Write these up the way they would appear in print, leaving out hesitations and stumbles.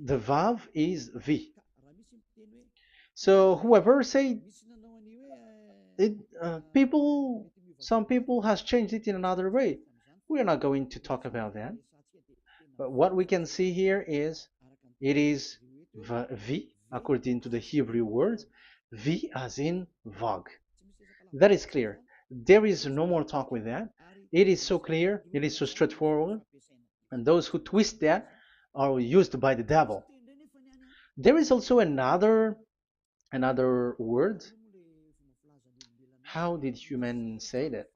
The Vav is V. So whoever say it, some people has changed it in another way. We are not going to talk about that. But what we can see here is it is V according to the Hebrew word, V as in Vag. That is clear. There is no more talk with that. It is so clear, it is so straightforward, and those who twist that are used by the devil. There is also another word. How did humans say that?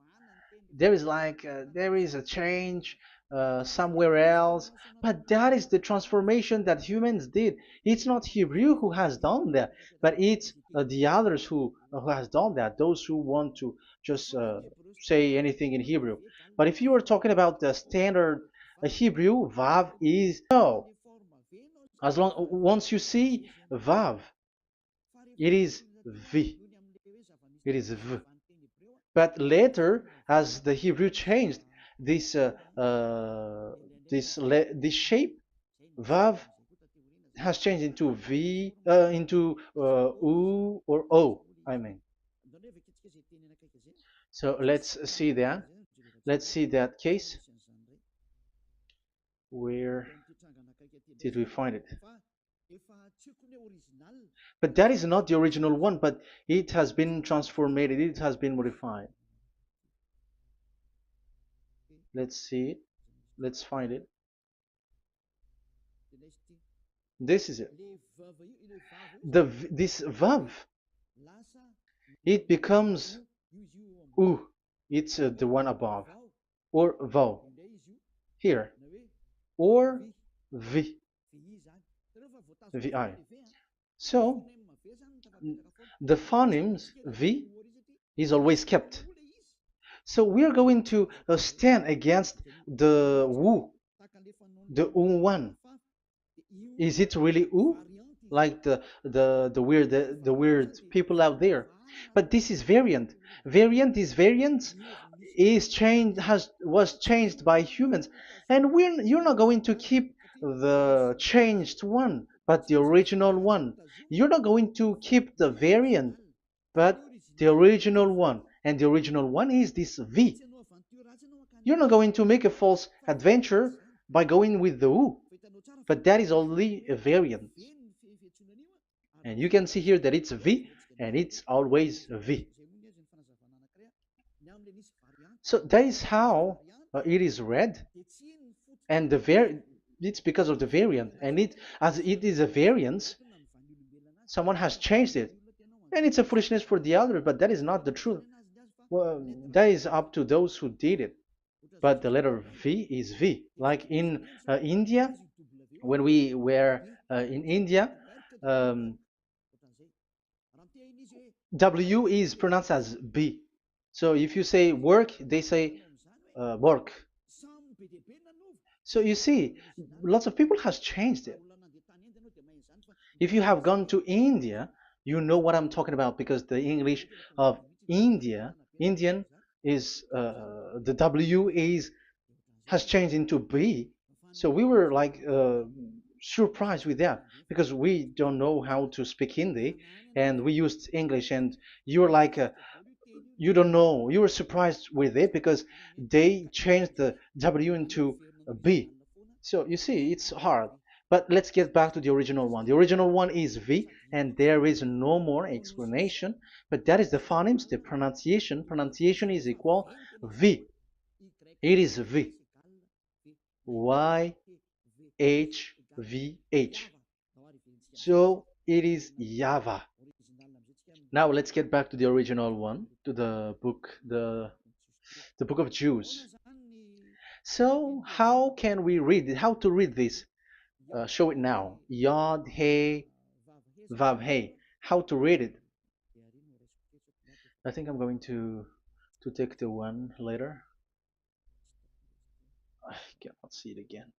There is there is a change somewhere else, but that is the transformation that humans did. It's not Hebrew who has done that, but it's the others who has done that, those who want to just say anything in Hebrew. But if you are talking about the standard Hebrew, Vav is no. As long once you see Vav, it is V. It is V. But later, as the Hebrew changed this this shape, Vav has changed into V, into U or O. I mean. So let's see that. Let's see that case. Where did we find it? But that is not the original one, but it has been transformed, it has been modified. Let's see it. Let's find it. This is it. This vav, it becomes u. It's the one above, or vau here, or vi, vi. So the phonemes v is always kept. So we are going to stand against the wu, the u1. Is it really u? Like the weird people out there. But this is variant. Variant is changed, was changed by humans, and you're not going to keep the changed one, but the original one. You're not going to keep the variant, but the original one, and the original one is this V. You're not going to make a false adventure by going with the U, but that is only a variant. And you can see here that it's V, and it's always a V. So that is how it is read, and it's because of the variant, and as it is a variance, someone has changed it, and it's a foolishness for the other, but that is not the truth. Well, that is up to those who did it. But the letter V is V. Like in India, when we were in India, W is pronounced as B. So if you say work, they say work. So you see, lots of people has changed it. If you have gone to India, you know what I'm talking about, because the English of Indian is the W has changed into B. So we were like surprised with that, because we don't know how to speak Hindi, and we used English, and you were like you don't know, you were surprised with it because they changed the W into a B. So you see, it's hard. But let's get back to the original one. The original one is V, and there is no more explanation. But that is the phonemes, the pronunciation. Pronunciation is equal V. It is V. Y, H, V, H. So it is YAHVAH. Now let's get back to the original one, to the book, the book of Jews. So how can we read it? How to read this? Show it now. Yod, He, Vav, He. How to read it? I think I'm going to take the one later. I cannot see it again.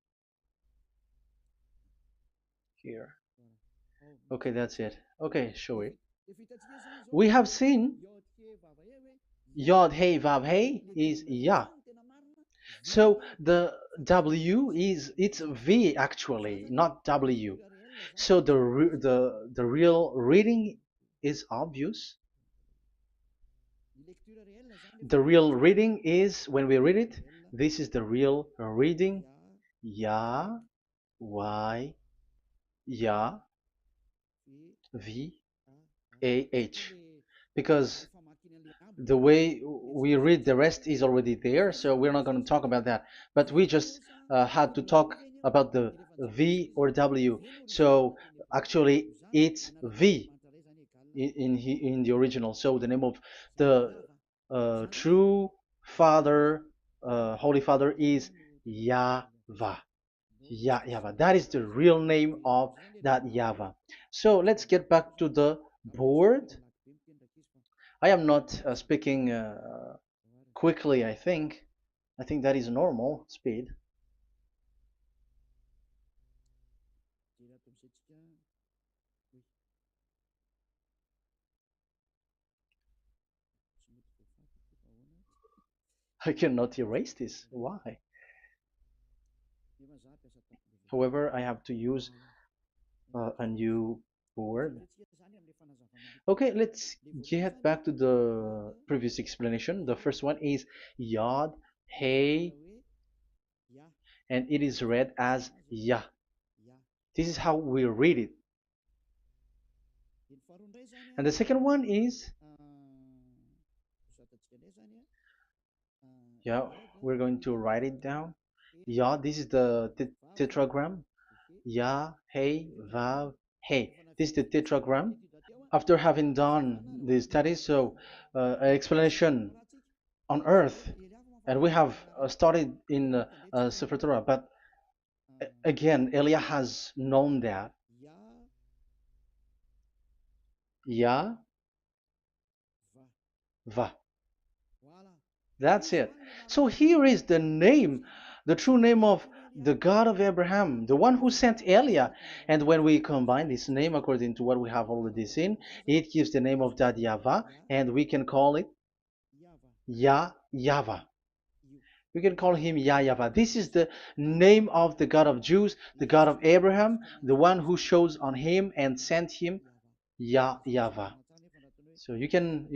Here. Okay, that's it. Okay, show it. We have seen Yod, He, Vav, He is Yah. So the W is it's V actually, not W. So the real reading is obvious. The real reading is when we read it, this is the real reading. Ya, Y, Ya, V, A, H. Because the way we read the rest is already there, so we're not going to talk about that. But we just had to talk about the V or W. So actually, it's V in the original. So the name of the true Father, Holy Father, is YAHVAH. YAHVAH. That is the real name of that YAHVAH. So let's get back to the board. I am not speaking quickly, I think. I think that is normal speed. I cannot erase this. Why? However, I have to use a new board. Okay, let's get back to the previous explanation. The first one is Yod, Hey, and it is read as Yah. This is how we read it. And the second one is, yeah, we're going to write it down. Yod, this is the tetragram. Yah, Hey, Vav, Hey. This is the tetragram. After having done the studies, so explanation on earth, and we have started in Sefer Torah, but again, Elia has known that Yah, Va. That's it. So here is the name, the true name of the God of Abraham, the one who sent Elia. And when we combine this name according to what we have already seen, it gives the name of that Yahvah, and we can call it Yahvah. We can call him YAHVAH. This is the name of the God of Jews, the God of Abraham, the one who shows on him and sent him, YAHVAH. So you can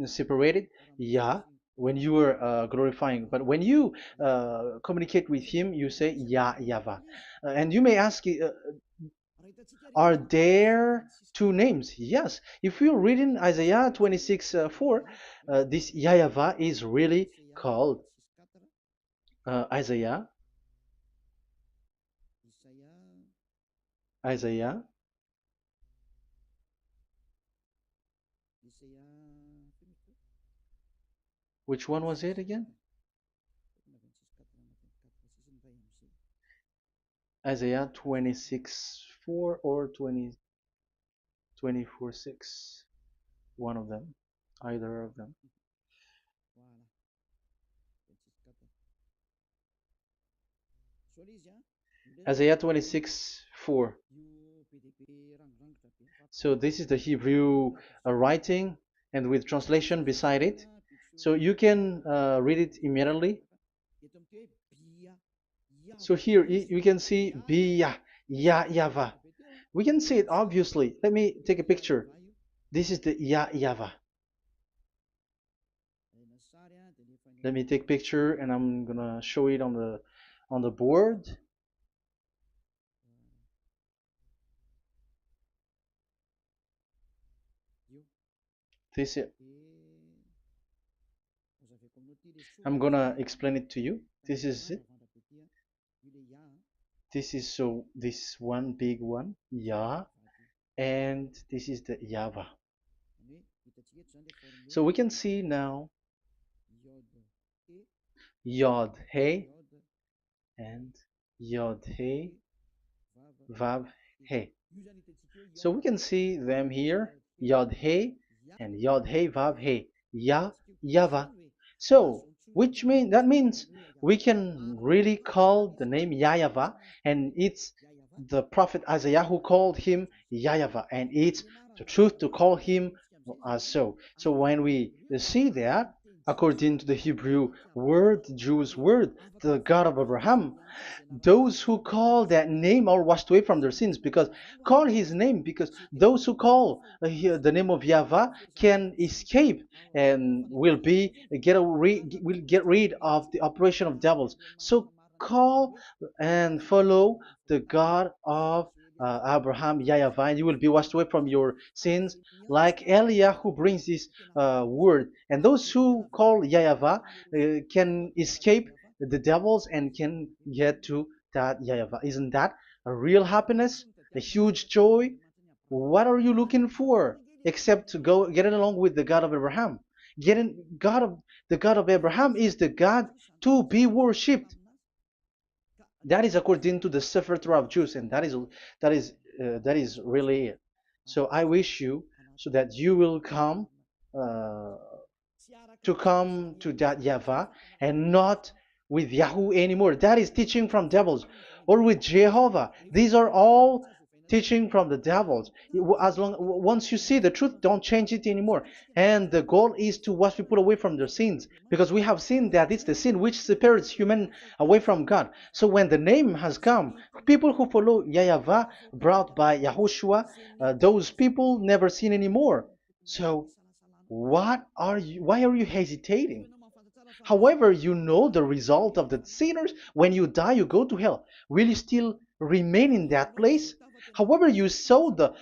separate it, Yah, when you are glorifying, but when you communicate with him, you say YAHVAH. And you may ask, are there two names? Yes. If you read in Isaiah 26:4, this YAHVAH is really called Isaiah, Isaiah. Which one was it again? Isaiah 26:4 or 24:6. One of them, either of them. Isaiah 26:4. So this is the Hebrew writing, and with translation beside it. So you can read it immediately. So here you can see Biyah, YAHVAH. We can see it obviously. Let me take a picture. This is the YAHVAH. Let me take picture and I'm gonna show it on the board. This is, I'm gonna explain it to you. This is it. This is so this one big one, Yah, and this is the YAHVAH. So we can see now Yod Hey and Yod Hey Vav Hey. So we can see them here, Yod Hey and Yod Hey Vav Hey, YAHVAH. So that means we can really call the name YAHVAH, and it's the prophet Isaiah who called him YAHVAH, and it's the truth to call him as so. So when we see that, according to the Hebrew word, the Jewish word, the God of Abraham. Those who call that name are washed away from their sins, because call his name, because those who call the name of Yahweh can escape and will get rid of the operation of devils. So call and follow the God of Abraham, Yahweh, and you will be washed away from your sins, like Eliah who brings this word. And those who call Yahweh can escape the devils and can get to that Yahweh. Isn't that a real happiness, a huge joy? What are you looking for except to go getting along with the God of Abraham? Getting God of the God of Abraham is the God to be worshipped. That is according to the Sefer Torah of Jews, and that is really it. So I wish you so that you will uh, come to that Yahweh and not with Yahoo anymore. That is teaching from devils, or with Jehovah. These are all teaching from the devils. As long once you see the truth, don't change it anymore. And the goal is to wash people away from their sins, because we have seen that it's the sin which separates human away from God. So when the name has come, people who follow Yahweh brought by Yahushua, those people never sin anymore. So why are you hesitating? However, you know the result of the sinners. When you die, you go to hell. Will you still remain in that place? However, you saw the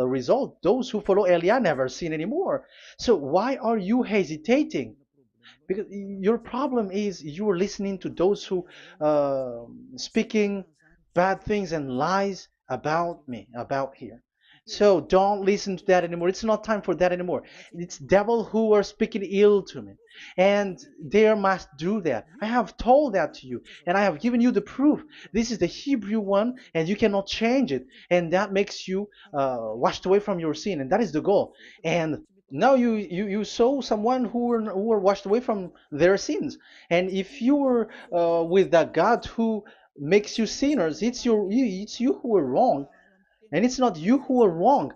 result. Those who follow Eliah never sin anymore. So why are you hesitating? Because your problem is you're listening to those who speaking bad things and lies about me, about here. So don't listen to that anymore. It's not time for that anymore. It's devil who are speaking ill to me, and they must do that. I have told that to you, and I have given you the proof. This is the Hebrew one, and you cannot change it, and that makes you washed away from your sin, and that is the goal. And now you saw someone who were washed away from their sins, and if you were with that God who makes you sinners, it's you who are wrong, and it's not you who are wrong.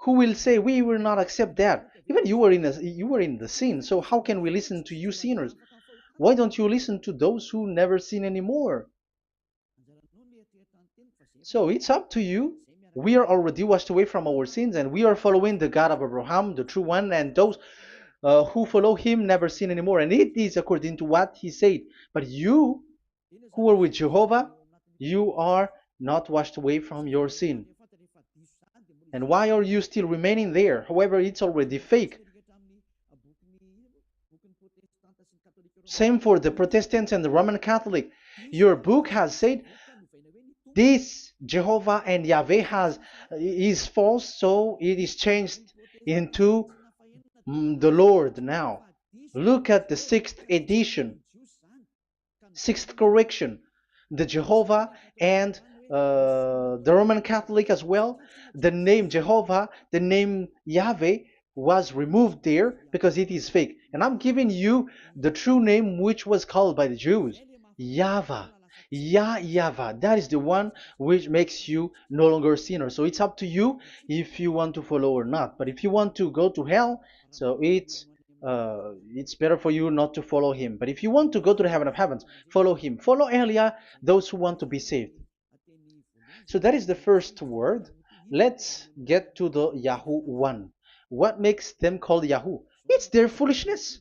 Who will say we will not accept that? Even you were in the sin, so how can we listen to you sinners? Why don't you listen to those who never sin anymore? So it's up to you. We are already washed away from our sins, and we are following the God of Abraham, the true one, and those who follow him never sin anymore. And it is according to what he said. But you who are with Jehovah, you are not washed away from your sin. And why are you still remaining there? However, it's already fake. Same for the Protestants and the Roman Catholic. Your book has said this Jehovah and Yahweh is false, so it is changed into the Lord now. Look at the sixth edition, sixth correction. The Jehovah and the Roman Catholic as well. The name Jehovah, the name Yahweh was removed there because it is fake. And I'm giving you the true name which was called by the Jews, Yahvah. Yahvah. That is the one which makes you no longer a sinner. So it's up to you if you want to follow or not. But if you want to go to hell, so it's better for you not to follow him. But if you want to go to the heaven of heavens, follow him. Follow Elia, those who want to be saved. So that is the first word. Let's get to the Yahoo one. What makes them called Yahoo? It's their foolishness.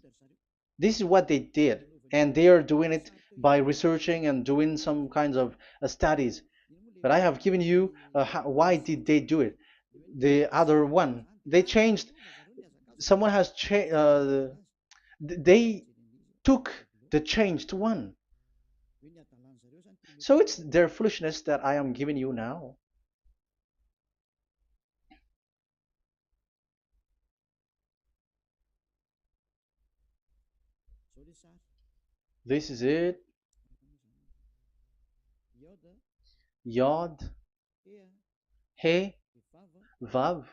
This is what they did, and they are doing it by researching and doing some kinds of studies. But I have given you why did they do it. The other one, they changed. Someone has changed. They took the changed one. So it's their foolishness that I am giving you now. This is it. Yod, He, Vav,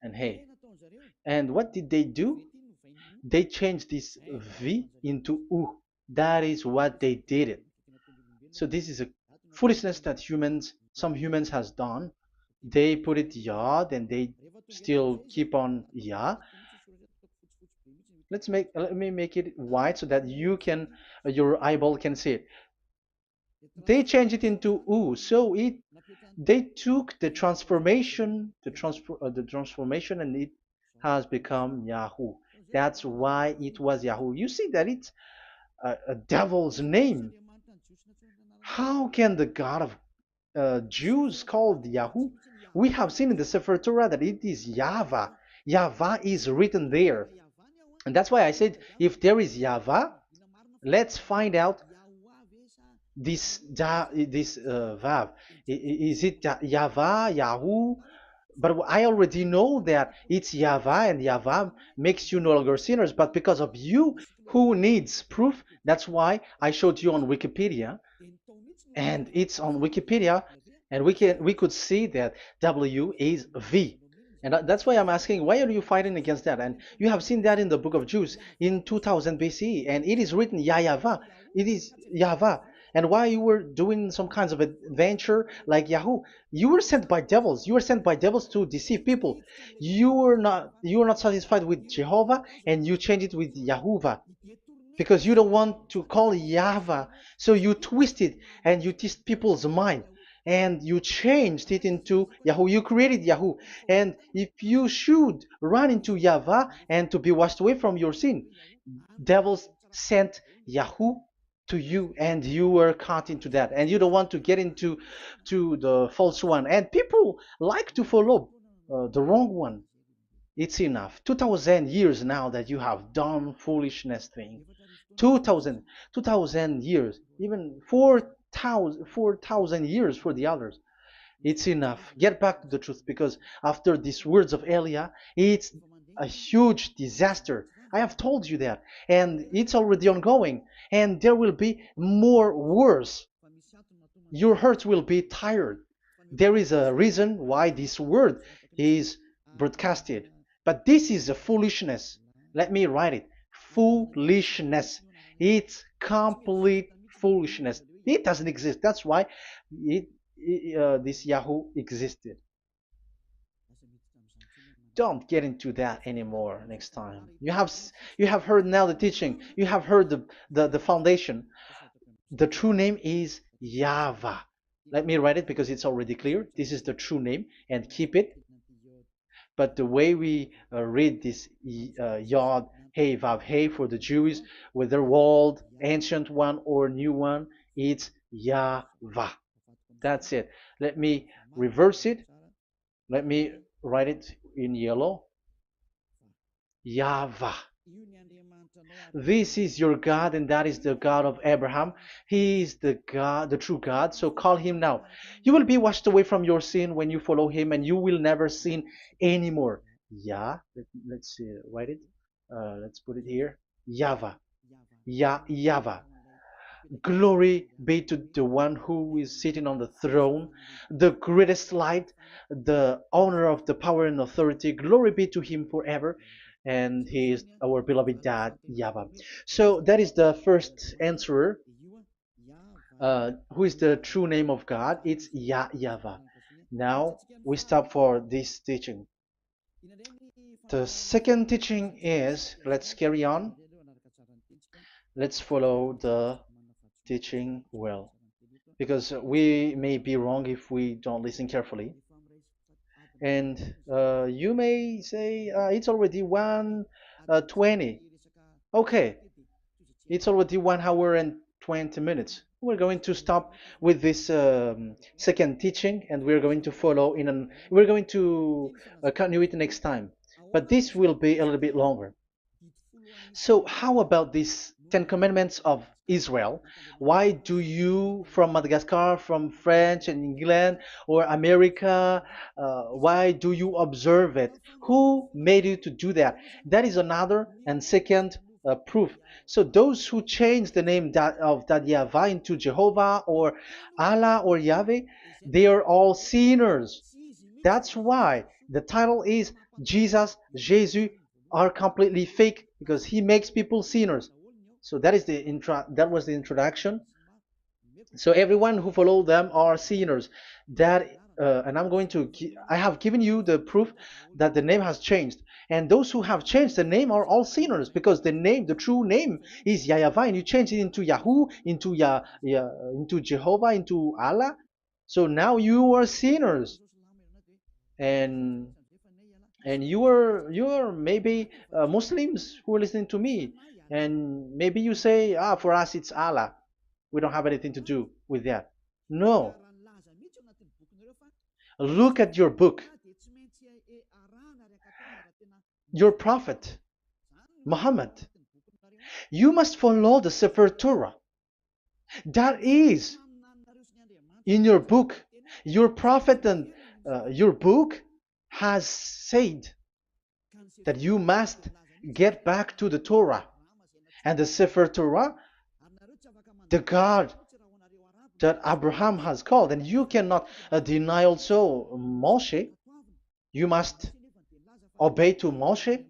and He. And what did they do? They changed this V into U. That is what they did it. So this is a foolishness that some humans has done. They put it Yod and they still keep on Ya. let me make it white so that you can your eyeball can see it. They changed it into U, so it they took the transformation, and it has become Yahoo. That's why it was Yahoo. You see that it's a devil's name. How can the God of Jews called Yahoo? We have seen in the Sefer Torah that it is Yahvah. Yahvah is written there. And that's why I said if there is Yahvah, let's find out this Vav. Is it Yahvah, Yahoo? But I already know that it's Yahvah, and Yahvah makes you no longer sinners. But because of you, who needs proof? That's why I showed you on Wikipedia, and it's on Wikipedia, and we could see that W is V. And that's why I'm asking, why are you fighting against that? And you have seen that in the book of Jude in 2000 BCE, and it is written Yahvah. It is Yahvah. And why you were doing some kinds of adventure like Yahoo? You were sent by devils. You were sent by devils to deceive people. You were not satisfied with Jehovah, and you changed it with Yahuwah because you don't want to call Yahweh. So you twist it and you twist people's mind and you changed it into Yahoo. You created Yahoo. And if you should run into Yahweh and to be washed away from your sin, devils sent Yahoo to you and you were caught into that and you don't want to get into the false one, and people like to follow the wrong one. It's enough. 2000 years now that you have done foolishness thing. 2000 years, even 4,000 years for the others. It's enough. Get back to the truth, because after these words of Elia, it's a huge disaster. I have told you that, and it's already ongoing, and there will be more worse. Your heart will be tired. There is a reason why this word is broadcasted. But this is a foolishness. Let me write it. Foolishness. It's complete foolishness. It doesn't exist. That's why this Yahoo existed. Don't get into that anymore next time. You have heard now the teaching. You have heard the foundation. The true name is Yahvah. Let me write it because it's already clear. This is the true name, and keep it. But the way we read this Yod, Hey, Vav, Hey for the Jews, whether old, ancient one or new one, it's Yahvah. That's it. Let me reverse it. Let me write it in yellow. Yahvah. This is your God, and that is the God of Abraham. He is the God, the true God. So call him now. You will be washed away from your sin when you follow him, and you will never sin anymore. Let's see, write it. Let's put it here. Yahvah. Yahvah. Glory be to the one who is sitting on the throne, the greatest light, the owner of the power and authority. Glory be to him forever. And he is our beloved dad, Yahweh. So that is the first answer. Who is the true name of God? It's Yahweh. Now we stop for this teaching. The second teaching is, let's carry on. Let's follow the teaching well, because we may be wrong if we don't listen carefully. And you may say it's already 1:20. Okay, it's already 1 hour and 20 minutes. We're going to stop with this second teaching, and we're going to follow we're going to continue it next time. But this will be a little bit longer. So how about these 10 commandments of Israel? Why do you from Madagascar, from France and England or America, why do you observe it? Who made you to do that? That is another and second proof. So those who change the name of that Yahweh into Jehovah or Allah or Yahweh, they are all sinners. That's why the title is Jesus are completely fake, because he makes people sinners. So that is that was the introduction. So everyone who follow them are sinners. And I have given you the proof that the name has changed. And those who have changed the name are all sinners, because the name, the true name, is YAHVAH, and you change it into Yahoo, into into Jehovah, into Allah. So now you are sinners, and you are maybe Muslims who are listening to me, and maybe you say, ah, for us it's Allah. We don't have anything to do with that. No, look at your book, your prophet Muhammad. You must follow the Sefer Torah. That is in your book. Your prophet and your book has said that you must get back to the Torah. And the Sefer Torah, the God that Abraham has called, and you cannot deny also Moshe. You must obey to Moshe,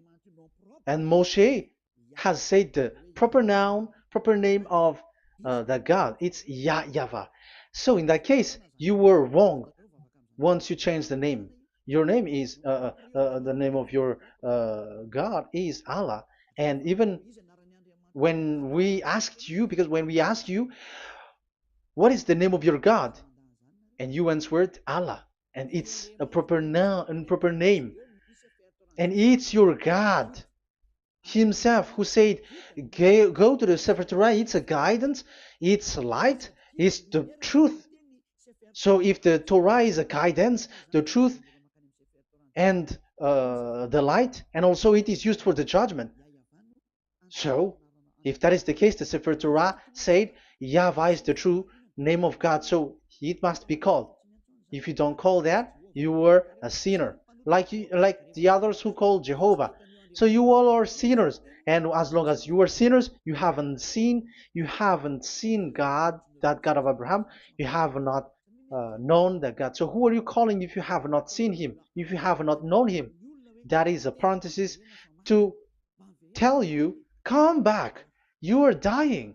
and Moshe has said the proper noun, proper name of the God. It's YAHVAH. So in that case, you were wrong once you change the name. Your name is the name of your God is Allah. And even when we asked you, because when we asked you, what is the name of your God? And you answered Allah, and it's a proper noun and proper name, and it's your God Himself who said, "Go to the Sefer Torah. It's a guidance. It's light. It's the truth." So if the Torah is a guidance, the truth, and the light, and also it is used for the judgment. So if that is the case, the Sefer Torah said YAHVAH is the true name of God, so it must be called. If you don't call that, you were a sinner, like the others who call Jehovah. So you all are sinners, and as long as you are sinners, you haven't seen God, that God of Abraham. You have not known that God. So who are you calling if you have not seen Him? If you have not known Him? That is a parenthesis to tell you, come back. You are dying.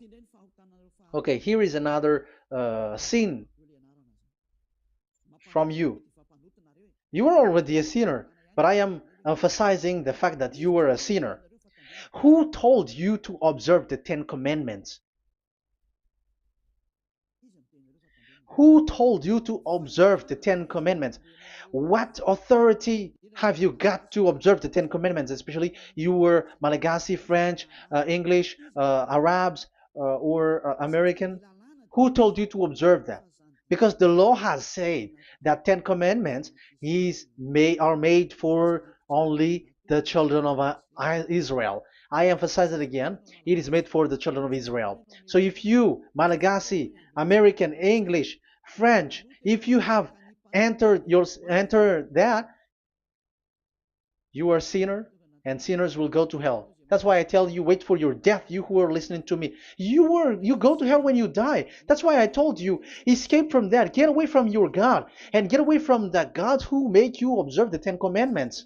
Okay, here is another sin from you. You are already a sinner, but I am emphasizing the fact that you were a sinner. Who told you to observe the 10 Commandments? Who told you to observe the 10 Commandments? What authority have you got to observe the 10 Commandments? Especially you were Malagasy, French, English, Arabs, or American. Who told you to observe that? Because the law has said that 10 Commandments are made for only the children of Israel. I emphasize it again. It is made for the children of Israel. So if you, Malagasy, American, English, French, if you have entered that, you are a sinner, and sinners will go to hell. That's why I tell you, wait for your death, you who are listening to me. You go to hell when you die. That's why I told you, escape from that. Get away from your God, and get away from the gods who make you observe the 10 Commandments.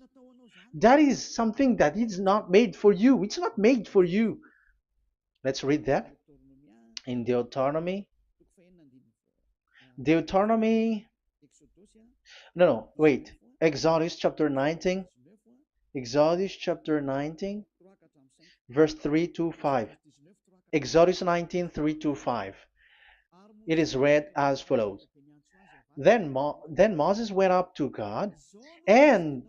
That is something that is not made for you. It's not made for you. Let's read that in Deuteronomy. No, wait. Exodus chapter 19. Exodus chapter 19, verse 3 to 5. Exodus 19, 3 to 5. It is read as follows. Then Moses went up to God, and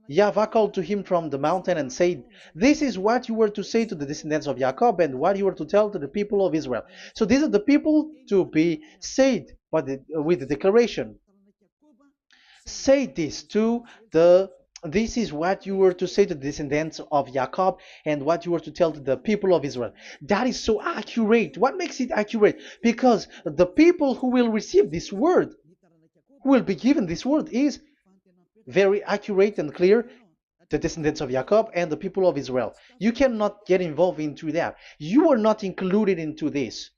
YAHVAH called to him from the mountain and said, "This is what you were to say to the descendants of Jacob, and what you were to tell to the people of Israel." So these are the people to be saved with the declaration. Say this to this is what you were to say to the descendants of Jacob, and what you were to tell to the people of Israel. That is so accurate. What makes it accurate? Because the people who will receive this word, who will be given this word, is very accurate and clear. The descendants of Jacob and the people of Israel. You cannot get involved into that. You are not included into this.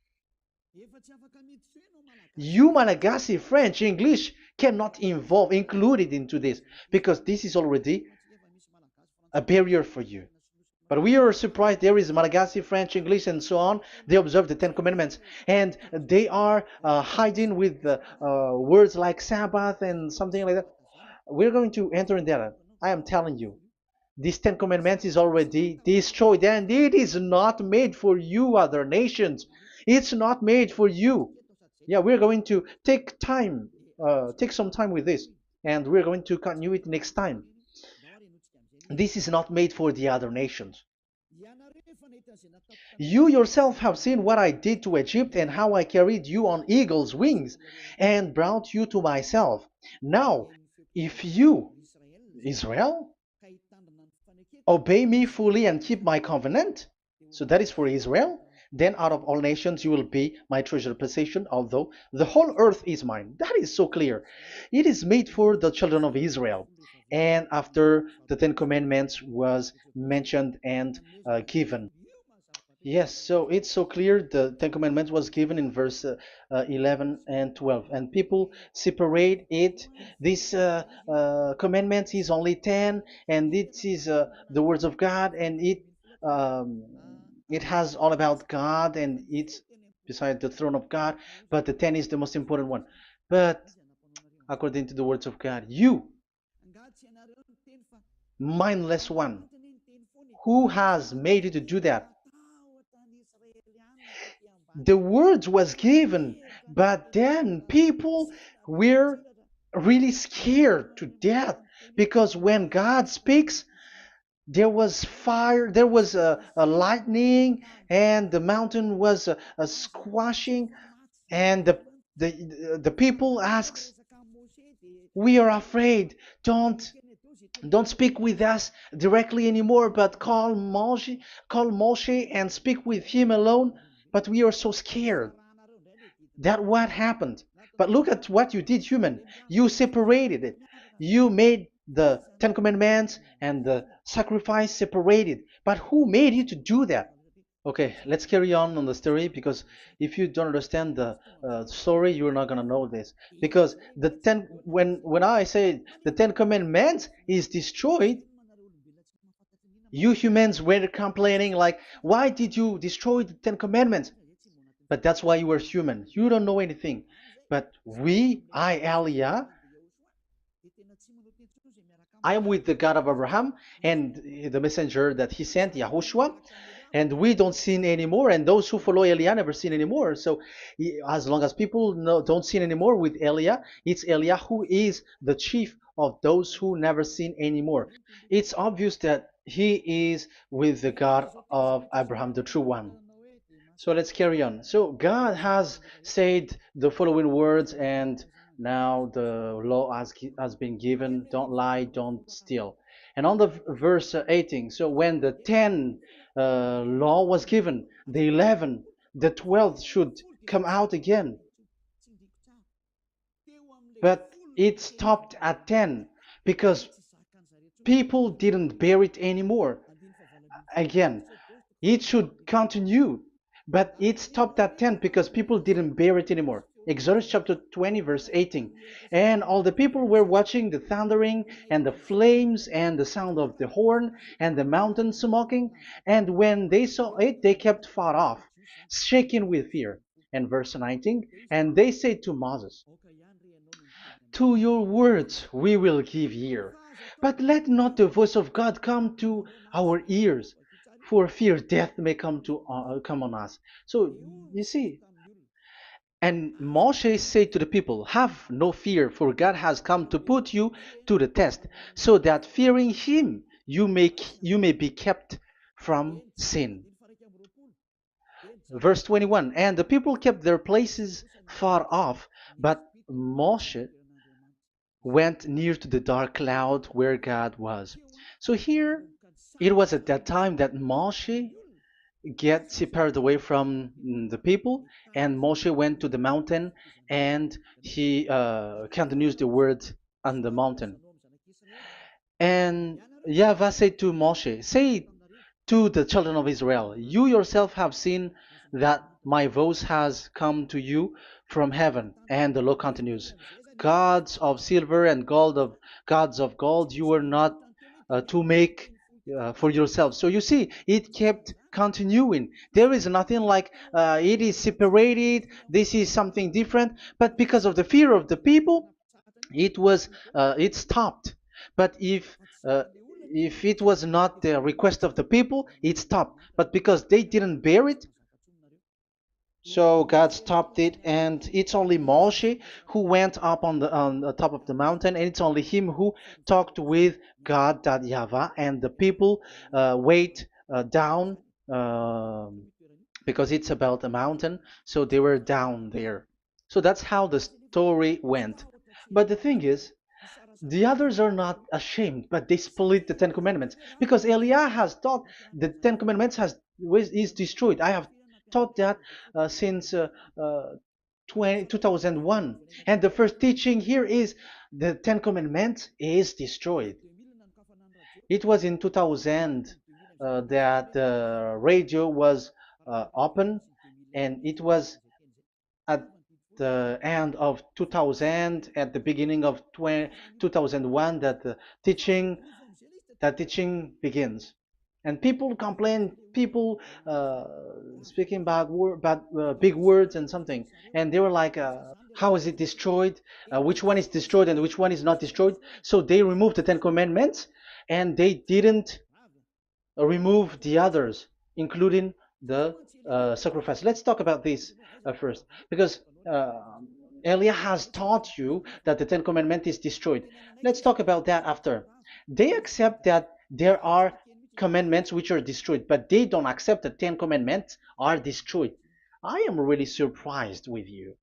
You, Malagasy, French, English, cannot included into this, because this is already a barrier for you. But we are surprised there is Malagasy, French, English, and so on. They observe the 10 Commandments, and they are hiding with words like Sabbath and something like that. We're going to enter in there. I am telling you, This Ten Commandments is already destroyed, and it is not made for you, other nations. It's not made for you. Yeah, we're going to take some time with this, and we're going to continue it next time. This is not made for the other nations. You yourself have seen what I did to Egypt and how I carried you on eagle's wings and brought you to myself. Now, if you, Israel, obey me fully and keep my covenant, so that is for Israel, then out of all nations you will be my treasured possession, although the whole earth is mine. That is so clear. It is made for the children of Israel. And after the Ten Commandments was mentioned and given. Yes, so it's so clear. The Ten Commandments was given in verse 11 and 12, and people separate it. This commandment is only 10, and it is the words of God, and um, it has all about God, and it's beside the throne of God. But the 10 is the most important one. But according to the words of God, you, mindless one, who has made you to do that? The words was given, but then people were really scared to death because when God speaks, there was fire, there was a lightning, and the mountain was a squashing, and the people asks, "We are afraid. Don't speak with us directly anymore, but call Moshe and speak with him alone." But we are so scared. That what happened. But look at what you did, human. You separated it. You made the Ten Commandments and the sacrifice separated. But who made you to do that? Okay, let's carry on the story because if you don't understand the story, you're not gonna know this. Because when I say the Ten Commandments is destroyed, you humans were complaining like, why did you destroy the Ten Commandments? But that's why you were human. You don't know anything. But Elia, I am with the God of Abraham and the messenger that he sent, YAHOSHUAH, and we don't sin anymore. And those who follow Elia never sin anymore. So as long as people don't sin anymore with Elia, it's Elia who is the chief of those who never sin anymore. It's obvious that he is with the God of Abraham, the true one. So let's carry on. So God has said the following words, and now the law has been given: don't lie, don't steal. And on the verse 18, so when the 10 law was given, the 11, the 12th should come out again. But it stopped at 10 because people didn't bear it anymore. Again, it should continue, but it stopped at 10 because people didn't bear it anymore. Exodus chapter 20, verse 18. And all the people were watching the thundering and the flames and the sound of the horn and the mountain smoking. And when they saw it, they kept far off, shaking with fear. And verse 19, and they said to Moses, to your words we will give ear, but let not the voice of God come to our ears, for fear death may come on us. So you see, and Moshe said to the people, have no fear, for God has come to put you to the test, so that fearing him you may be kept from sin. Verse 21, and the people kept their places far off, but Moshe went near to the dark cloud where God was. So here, it was at that time that Moshe get separated away from the people, and Moshe went to the mountain, and he continues the word on the mountain. And YAHVAH said to Moshe, say to the children of Israel, you yourself have seen that my voice has come to you from heaven. And the law continues, gods of silver and gods of gold you were not to make for yourself. So you see, it kept continuing. There is nothing like it is separated, this is something different, but because of the fear of the people, it stopped. But if uh, if it was not the request of the people, it stopped. But because they didn't bear it, so God stopped it, and it's only Moshe who went up on the top of the mountain, and it's only him who talked with God, that Yahweh, and the people wait down, because it's about a mountain, so they were down there. So that's how the story went. But the thing is, the others are not ashamed, but they split the Ten Commandments, because Eliah has taught the Ten Commandments is destroyed. I have taught that since uh, 2001, and the first teaching here is the Ten Commandments is destroyed. It was in 2000 that the radio was open, and it was at the end of 2000, at the beginning of 2001, that the teaching that teaching begins. And people complain, people uh, speaking big words and something, and they were like, how is it destroyed, which one is destroyed and which one is not destroyed. So they removed the Ten Commandments, and they didn't remove the others, including the sacrifice. Let's talk about this first, because Elia has taught you that the Ten Commandments is destroyed. Let's talk about that after. They accept that there are commandments which are destroyed, but they don't accept that 10 commandments are destroyed. I am really surprised with you.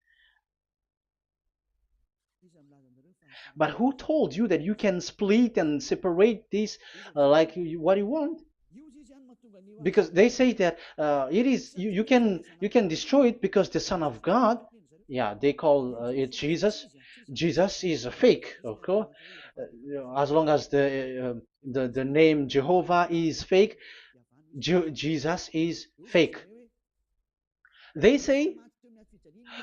But who told you that you can split and separate this like what you want? Because they say that it is you can destroy it because the Son of God, yeah, they call it Jesus. Jesus is a fake, of course. As long as the name Jehovah is fake, Jesus is fake. They say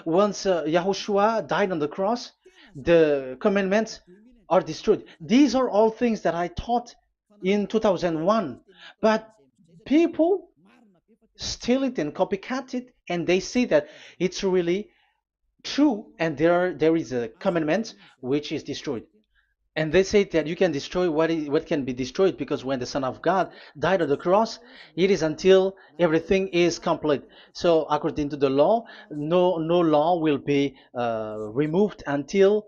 once Yahushua died on the cross, the commandments are destroyed. These are all things that I taught in 2001, but people steal it and copycat it, and they see that it's really true, and there is a commandment which is destroyed. And they say that you can destroy what can be destroyed, because when the Son of God died on the cross, it is until everything is complete. So according to the law, no law will be removed until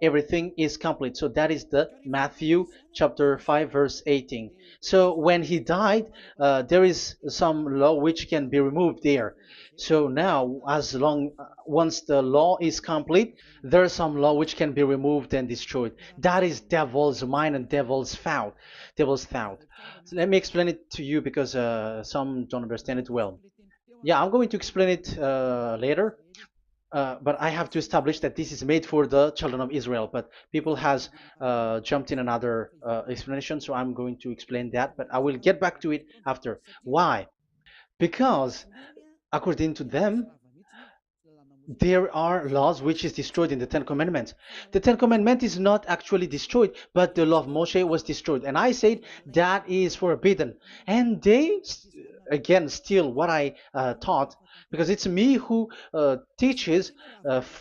everything is complete. So that is the Matthew chapter 5 verse 18. So when he died, there is some law which can be removed there. So now, as long once the law is complete, there is some law which can be removed and destroyed. That is devil's mind and devil's thought. Devil's thought. So let me explain it to you, because some don't understand it well. Yeah, I'm going to explain it later. But I have to establish that this is made for the children of Israel. But people has jumped in another explanation, so I'm going to explain that. But I will get back to it after. Why? Because according to them, there are laws which is destroyed in the Ten Commandments. The Ten Commandment is not actually destroyed, but the law of Moshe was destroyed. And I said that is forbidden. And they again steal what I taught, because it's me who teaches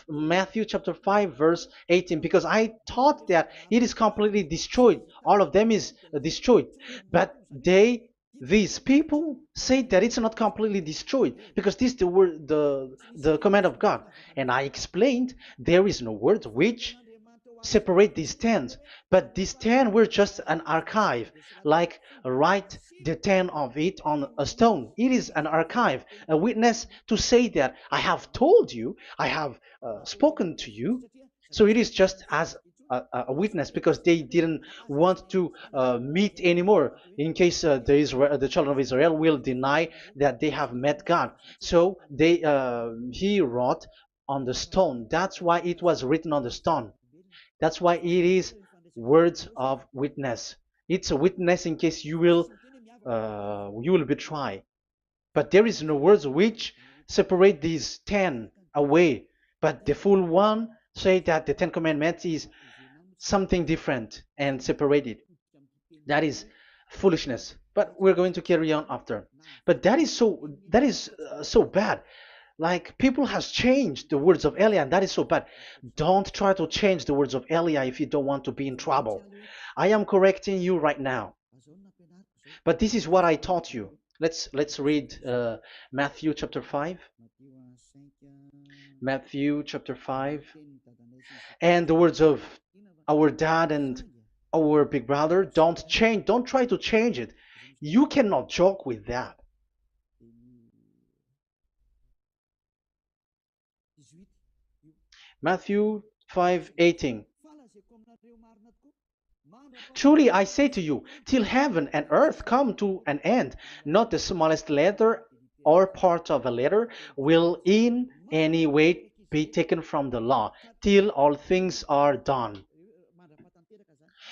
Matthew chapter 5 verse 18, because I taught that it is completely destroyed. All of them is destroyed. But these people say that it's not completely destroyed, because this is the word, the command of God. And I explained there is no word which separate these tens, but these 10 were just an archive, like write the 10 of it on a stone. It is an archive, a witness to say that I have told you, I have spoken to you. So it is just as a witness, because they didn't want to meet anymore, in case the children of Israel will deny that they have met God. So he wrote on the stone. That's why it was written on the stone. That's why it is words of witness. It's a witness in case you will betray. But there is no words which separate these 10 away. But the full one say that the Ten Commandments is something different and separated. That is foolishness. But we're going to carry on after. But that is so bad. Like people has changed the words of Elia, and that is so bad. Don't try to change the words of Elia if you don't want to be in trouble. I am correcting you right now. But this is what I taught you. Let's read Matthew chapter 5. Matthew chapter 5. And the words of our dad and our big brother, don't try to change it. You cannot joke with that. Matthew 5:18. Truly I say to you, till heaven and earth come to an end, not the smallest letter or part of a letter will in any way be taken from the law, till all things are done.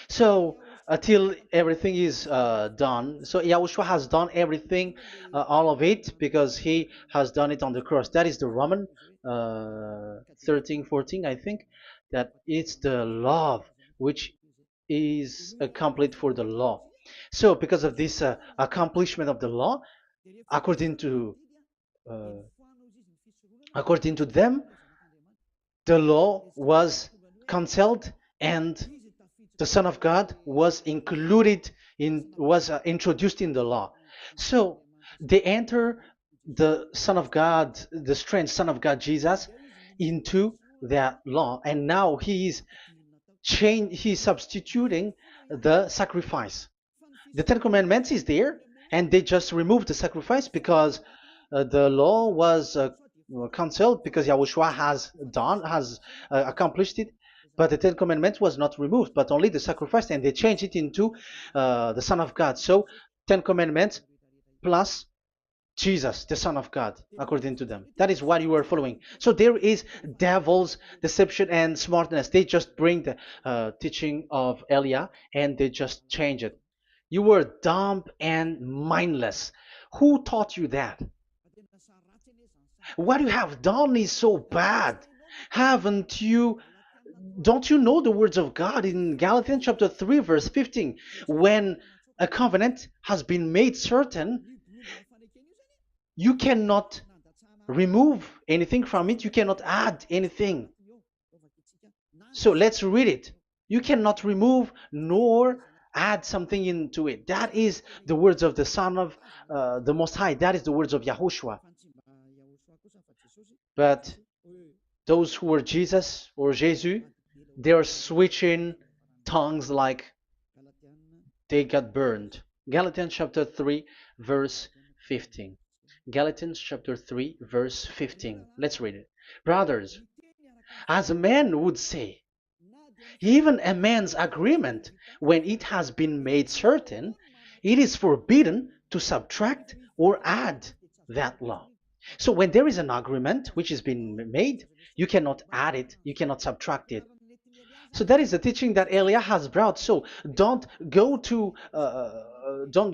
So until everything is done, so Yahushua has done everything, all of it, because he has done it on the cross. That is the Roman 13, 14, I think, that it's the love which is complete for the law. So because of this accomplishment of the law, according to uh, according to them, the law was cancelled and the Son of God was included in was introduced in the law. So they enter the Son of God, the strange Son of God Jesus, into that law, and now he is he's substituting the sacrifice. The Ten Commandments is there, and they just removed the sacrifice because the law was cancelled because Yahushua has accomplished it. But the Ten Commandments was not removed, but only the sacrifice, and they changed it into the Son of God. So Ten Commandments plus Jesus, the Son of God, according to them. That is what you are following. So there is devil's deception and smartness. They just bring the teaching of Elia and they just change it. You were dumb and mindless. Who taught you that? What you have done is so bad. Haven't you? Don't you know the words of God in Galatians chapter 3, verse 15? When a covenant has been made certain, you cannot remove anything from it. You cannot add anything. So let's read it. You cannot remove nor add something into it. That is the words of the Son of the Most High. That is the words of Yahushua. But those who were Jesus or Jesus, they are switching tongues like they got burned. Galatians chapter 3, verse 15. Galatians chapter 3, verse 15. Let's read it. Brothers, as a man would say, even a man's agreement, when it has been made certain, it is forbidden to subtract or add that law. So when there is an agreement which has been made, you cannot add it, you cannot subtract it. So that is the teaching that Elia has brought. So don't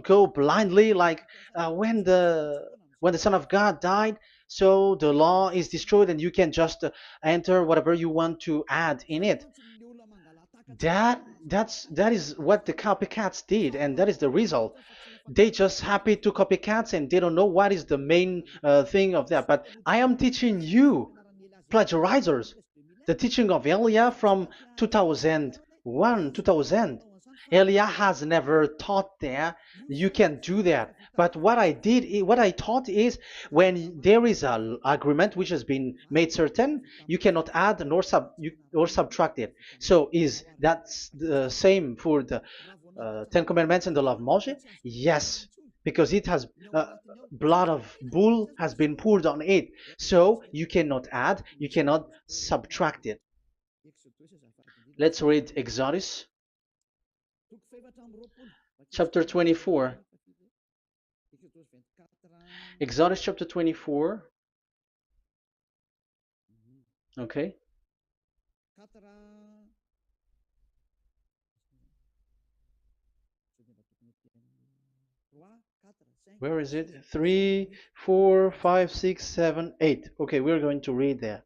go blindly like when the Son of God died. So the law is destroyed, and you can just enter whatever you want to add in it. That is what the copycats did, and that is the result. They just happy to copycats, and they don't know what is the main thing of that. But I am teaching you, plagiarizers, the teaching of Elia from 2001, 2000. Elia has never taught that you can do that. But what I taught is when there is an agreement which has been made certain, you cannot add or subtract it. So is that the same for the Ten Commandments and the law of Moshe? Yes, because it has blood of bull has been poured on it. So you cannot add, you cannot subtract it. Let's read Exodus chapter 24. Exodus chapter 24. Okay. Where is it? 3, 4, 5, 6, 7, 8. Okay, we're going to read there.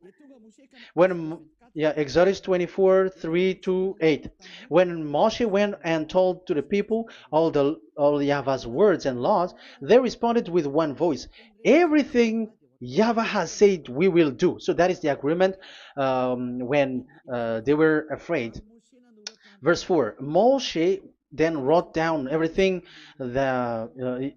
Exodus 24, 3 to 8. When Moshe went and told to the people all Yahvah's words and laws, they responded with one voice, everything YAHVAH has said we will do. So that is the agreement when they were afraid. Verse 4, Moshe then wrote down everything the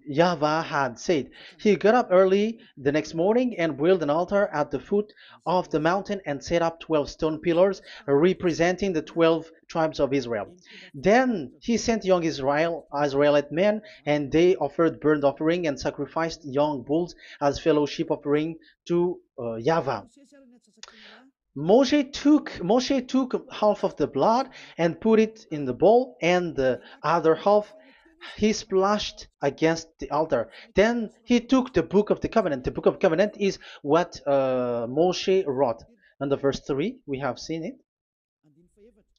YAHVAH had said. He got up early the next morning and built an altar at the foot of the mountain and set up 12 stone pillars representing the 12 tribes of Israel. Then he sent young Israelite men, and they offered burnt offering and sacrificed young bulls as fellowship offering to YAHVAH. Moshe took half of the blood and put it in the bowl, and the other half he splashed against the altar. Then he took the book of the covenant. The book of covenant is what Moshe wrote. And the verse 3, we have seen it.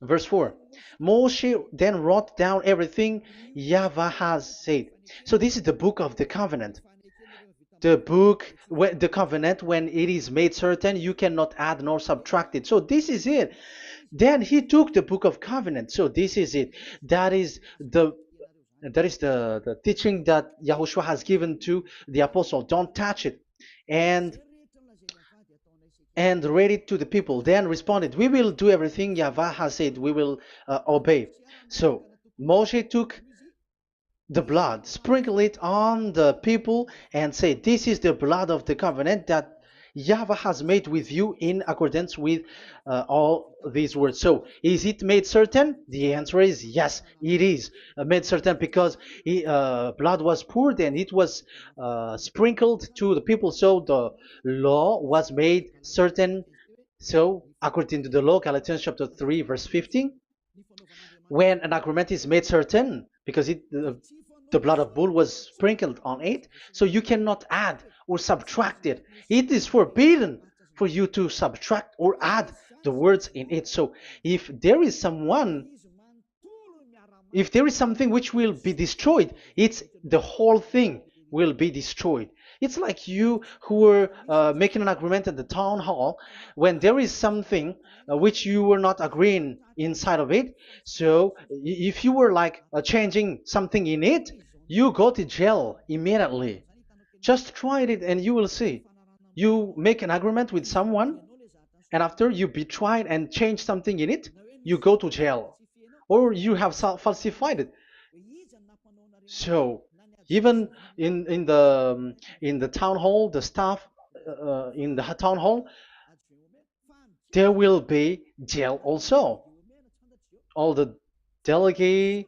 Verse 4, Moshe then wrote down everything YAHVAH has said. So this is the book of the covenant. The covenant, when it is made certain, you cannot add nor subtract it. So this is it. Then he took the book of covenant. So this is it. That is the teaching that Yahushua has given to the apostle. Don't touch it. And read it to the people. Then responded, we will do everything YAHVAH has said. We will obey. So Moshe took the blood, sprinkle it on the people, and say, this is the blood of the covenant that YAHVAH has made with you in accordance with all these words. So, is it made certain? The answer is yes, it is made certain, because blood was poured and it was sprinkled to the people. So, the law was made certain. So, according to the law, Galatians chapter 3, verse 15, when an agreement is made certain, because the blood of bull was sprinkled on it, so you cannot add or subtract it. It is forbidden for you to subtract or add the words in it. So if there is something which will be destroyed, it's the whole thing will be destroyed. It's like you who were making an agreement at the town hall, when there is something which you were not agreeing inside of it. So if you were like changing something in it, you go to jail immediately. Just try it and you will see. You make an agreement with someone, and after you betray and change something in it, you go to jail, or you have falsified it. So even in the town hall, the staff in the town hall, there will be jail also. All the delegate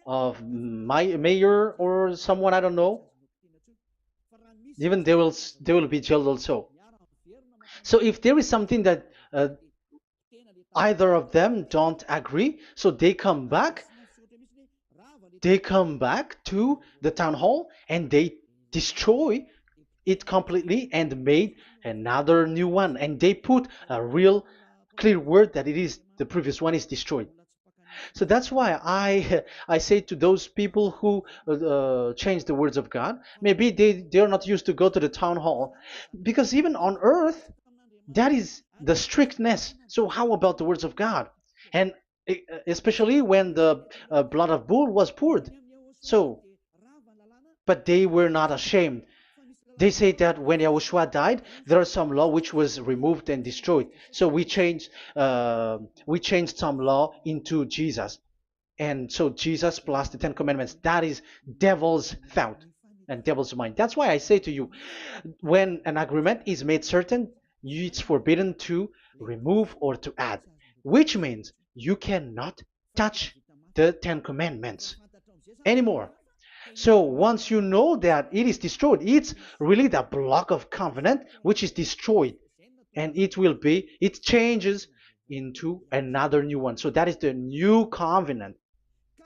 of my mayor or someone, I don't know, even they will be jailed also. So if there is something that either of them don't agree, so they come back to the town hall and they destroy it completely and made another new one, and they put a real clear word that it is the previous one is destroyed. So that's why I say to those people who change the words of God, maybe they are not used to go to the town hall, because even on earth that is the strictness. So how about the words of God? And especially when the blood of bull was poured. So, but they were not ashamed. They say that when Yahushua died, there are some law which was removed and destroyed. So we changed some law into Jesus, and so Jesus plus the Ten Commandments. That is devil's thought and devil's mind. That's why I say to you, when an agreement is made certain, it's forbidden to remove or to add, which means you cannot touch the Ten Commandments anymore. So once you know that it is destroyed, it's really the block of covenant which is destroyed, and it changes into another new one. So that is the new covenant.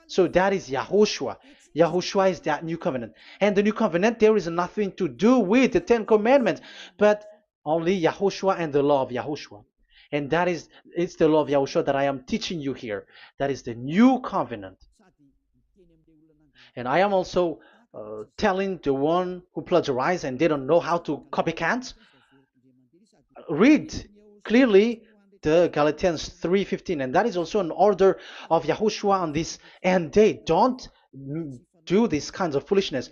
So that is Yahushua. Yahushua is that new covenant. And the new covenant, there is nothing to do with the Ten Commandments, but only Yahushua and the law of Yahushua. And it's the law of Yahushua that I am teaching you here. That is the new covenant. And I am also telling the one who plagiarize and they don't know how to copycat, read clearly the Galatians 3:15, and that is also an order of Yahushua on this. And they don't do these kinds of foolishness.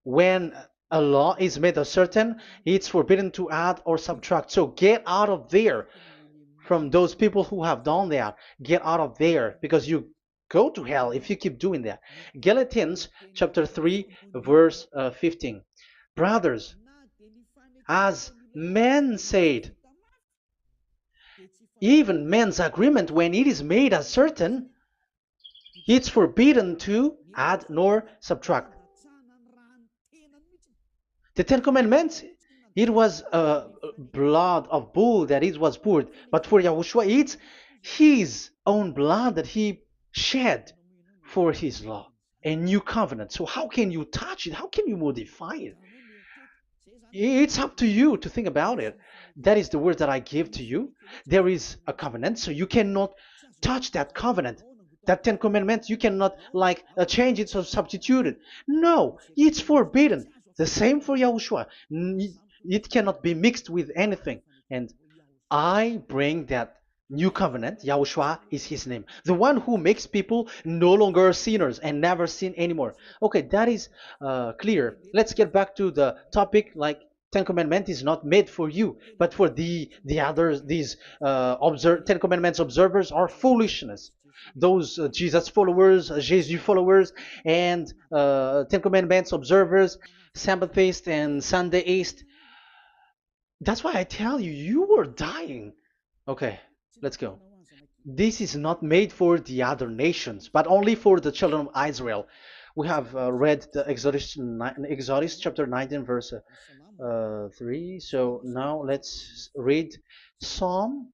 When A law is made certain, it's forbidden to add or subtract. So get out of there from those people who have done that. Get out of there because you go to hell if you keep doing that. Galatians chapter 3, verse 15. Brothers, as men said, even men's agreement, when it is made as certain, it's forbidden to add nor subtract. The Ten Commandments, it was blood of bull that it was poured, but for Yahushua, it's his own blood that he shed for his law, a new covenant. So how can you touch it? How can you modify it? It's up to you to think about it. That is the word that I give to you. There is a covenant, so you cannot touch that covenant. That Ten Commandments, you cannot like change it or substitute it. No, it's forbidden. The same for Yahushua. It cannot be mixed with anything. And I bring that new covenant. Yahushua is his name. The one who makes people no longer sinners and never sin anymore. Okay, that is clear. Let's get back to the topic. Like Ten Commandments is not made for you, but for the others. These Ten Commandments observers are foolishness. Those Jesus followers, Jesus followers, and Ten Commandments observers, Sabbathists and Sundayist. That's why I tell you, you are dying. Okay, let's go. This is not made for the other nations, but only for the children of Israel. We have read the Exodus chapter 19, verse 3. So now let's read Psalm.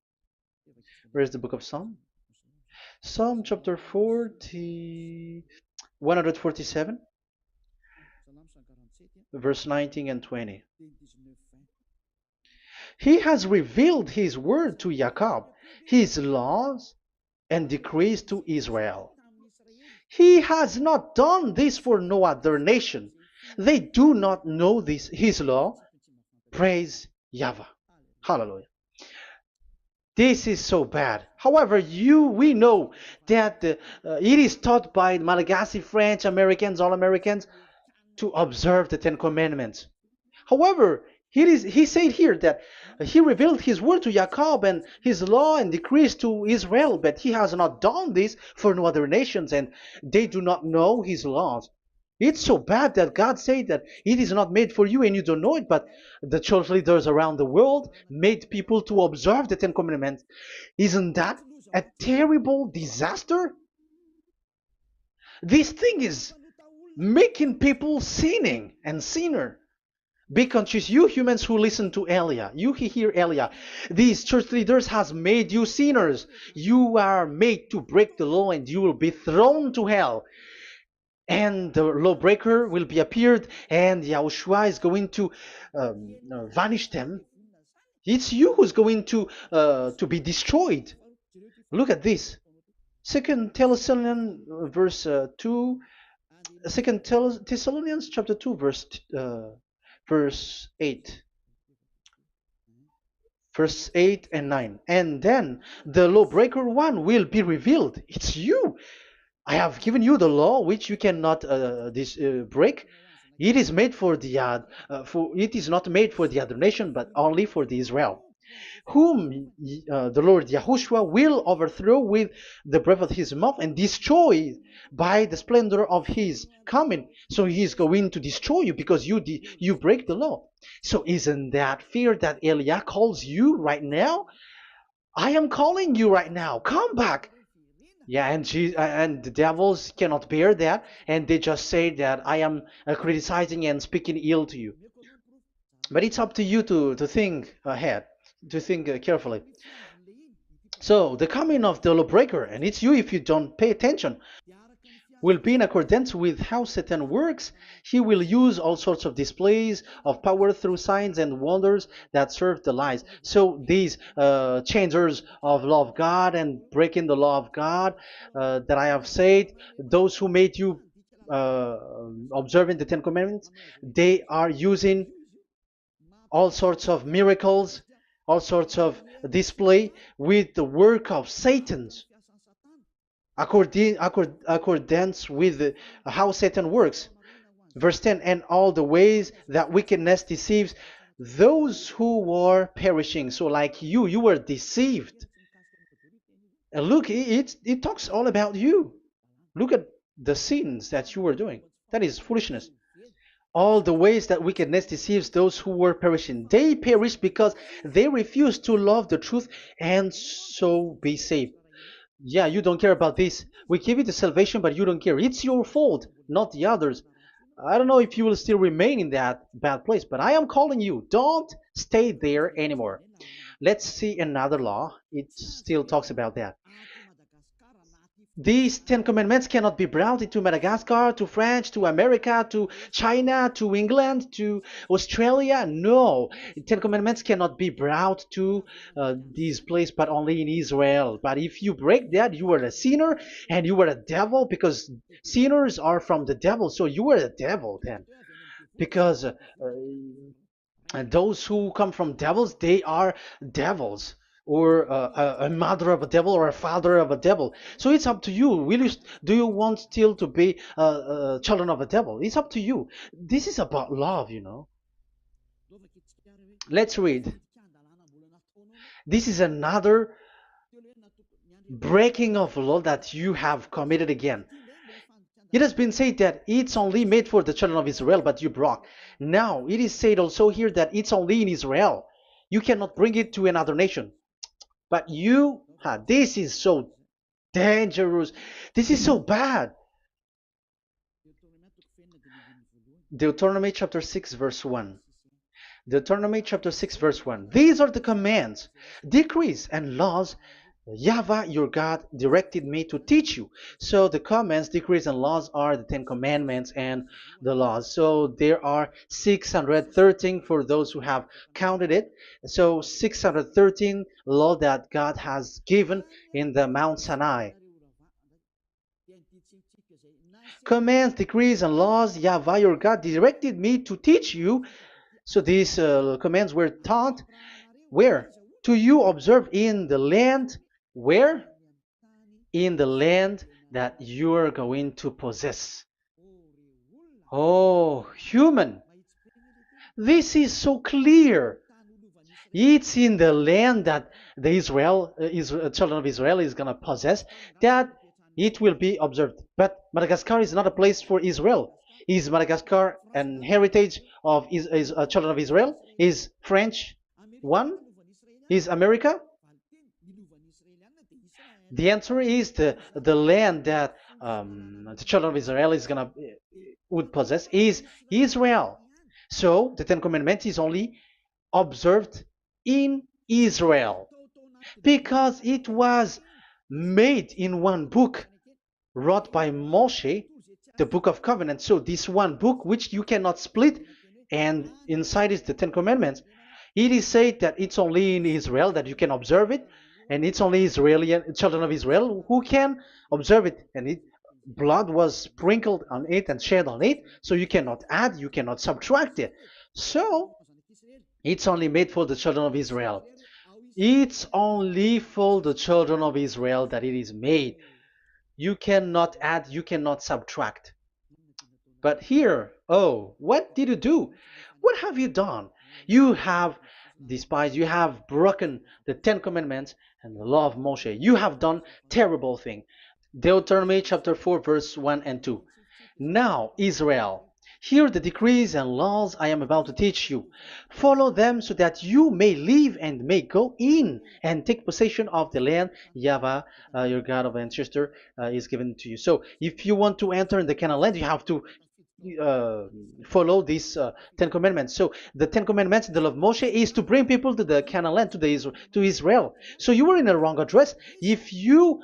Where's the book of Psalm? Psalm chapter 147, verse 19 and 20. He has revealed his word to Jacob, his laws and decrees to Israel. He has not done this for no other nation. They do not know this his law. Praise YAHVAH. Hallelujah. This is so bad. However, we know that it is taught by Malagasy, French, Americans, all Americans to observe the Ten Commandments. However, he said here that he revealed his word to Jacob and his law and decrees to Israel, but he has not done this for no other nations, and they do not know his laws. It's so bad that God said that it is not made for you and you don't know it, but the church leaders around the world made people to observe the Ten Commandments. Isn't that a terrible disaster? This thing is making people sinning and sinner. Be conscious, you humans who listen to Elia, you hear Elia, these church leaders has made you sinners. You are made to break the law and you will be thrown to hell. And the lawbreaker will be appeared and Yahushua is going to vanish them. It's you who's going to be destroyed. Look at this. Second Thessalonians verse 2. Second Thessalonians chapter 2 verse 8. Verse 8 and 9. And then the lawbreaker one will be revealed. It's you. I have given you the law which you cannot break. It is made for it is not made for the other nation, but only for the Israel, whom the Lord Yahushua will overthrow with the breath of his mouth and destroy by the splendor of his coming. So he is going to destroy you because you break the law. So isn't that fear that Elia calls you right now? I am calling you right now. Come back. Yeah, and the devils cannot bear that, and they just say that I am criticizing and speaking ill to you. But it's up to you to think ahead, to think carefully. So the coming of the lawbreaker, and it's you if you don't pay attention, will be in accordance with how Satan works. He will use all sorts of displays of power through signs and wonders that serve the lies. So these changers of law of God and breaking the law of God that I have said, those who made you observing the Ten Commandments, they are using all sorts of miracles, all sorts of display with the work of Satan's accordance with how Satan works. Verse 10, and all the ways that wickedness deceives those who were perishing. So like you were deceived. And look, it talks all about you. Look at the sins that you were doing. That is foolishness. All the ways that wickedness deceives those who were perishing. They perish because they refuse to love the truth and so be saved. Yeah, you don't care about this. We give you the salvation, but you don't care. It's your fault, not the others. I don't know if you will still remain in that bad place, but I am calling you. Don't stay there anymore. Let's see another law. It still talks about that. These Ten Commandments cannot be brought into Madagascar, to France, to America, to China, to England, to Australia. No, Ten Commandments cannot be brought to these places, but only in Israel. But if you break that, you are a sinner and you are a devil, because sinners are from the devil. So you are a devil then, because and those who come from devils, they are devils, or a mother of a devil, or a father of a devil. So it's up to you. Do you want still to be children of a devil? It's up to you. This is about love. Let's read. This is another breaking of law that you have committed again. It has been said that it's only made for the children of Israel, but you broke. Now, it is said also here that it's only in Israel. You cannot bring it to another nation. But this is so dangerous. This is so bad. Deuteronomy chapter 6, verse 1. Deuteronomy chapter 6, verse 1. These are the commands, decrees, and laws YAHVAH your God directed me to teach you. So the commands, decrees, and laws are the Ten Commandments and the laws. So there are 613 for those who have counted it. So 613 law that God has given in the Mount Sinai. Commands, decrees, and laws YAHVAH your God directed me to teach you. So these commands were taught where? To you observe in the land. Where? In the land that you are going to possess. Oh, human. This is so clear. It's in the land that the children of Israel is going to possess, that it will be observed. But Madagascar is not a place for Israel. Is Madagascar an heritage of children of Israel? Is French one? Is America? The answer is the land that the children of Israel would possess is Israel. So the Ten Commandments is only observed in Israel, because it was made in one book wrote by Moshe, the Book of Covenant. So this one book, which you cannot split, and inside is the Ten Commandments. It is said that it's only in Israel that you can observe it, and it's only children of Israel who can observe it. And blood was sprinkled on it and shed on it, so you cannot add, you cannot subtract it. So it's only made for the children of Israel. It's only for the children of Israel that it is made. You cannot add, you cannot subtract. But here, oh, what did you do? What have you done? You have despised, you have broken the Ten Commandments and the law of Moshe. You have done terrible thing. Deuteronomy chapter 4, verse 1 and 2. Now, Israel, hear the decrees and laws I am about to teach you. Follow them so that you may live and may go in and take possession of the land YAHVAH, your God of ancestor, is given to you. So if you want to enter in the Canaan land, you have to follow these Ten Commandments. So the Ten Commandments, the law of Moshe, is to bring people to the Canaan land, to Israel. So you were in the wrong address. If you